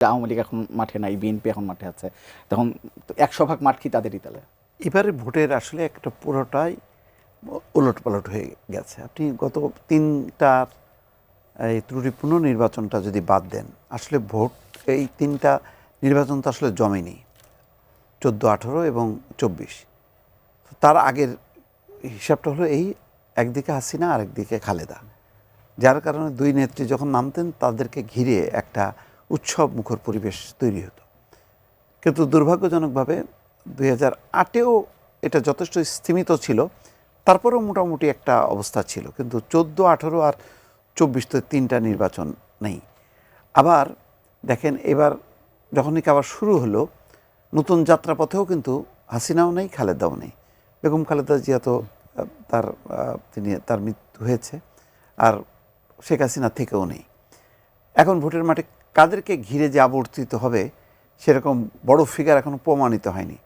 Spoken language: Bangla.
আওয়ামী লীগ এখন মাঠে নাই, বিএনপি এখন মাঠে আছে, তখন 100 ভাগ মাঠ কি তাদেরই তাহলে? এবারে ভোটের আসলে একটা পুরোটাই উলটপালট হয়ে গেছে। আপনি গত 3টার এই ত্রুটিপূর্ণ নির্বাচনটা যদি বাদ দেন, আসলে ভোট এই 3টা নির্বাচন তো আসলে জমেনি, 14, 18 এবং 24। তার আগের হিসাবটা হলো এই, একদিকে হাসিনা আর একদিকে খালেদা, যার কারণে দুই নেত্রী যখন নামতেন তাদেরকে ঘিরে একটা উৎসব মুখর পরিবেশ তৈরি হতো। কিন্তু দুর্ভাগ্যজনকভাবে 2008-এও এটা যথেষ্ট স্থিমিত ছিল, তারপরেও মোটামুটি একটা অবস্থা ছিল। কিন্তু 14, 18 আর 24 তো 3টা নির্বাচন নেই। আবার দেখেন এবার যখনই আবার শুরু হলো নতুন যাত্রাপথেও কিন্তু হাসিনাও নেই, খালেদাও নেই। বেগম খালেদা জিয়া তো তার মৃত্যু হয়েছে, আর শেখ হাসিনা থেকেও নেই। এখন ভোটের মাঠে কাদেরকে ঘিরে যে আবর্তিত হবে সেরকম বড় ফিগার এখনো প্রমাণিত হয়নি।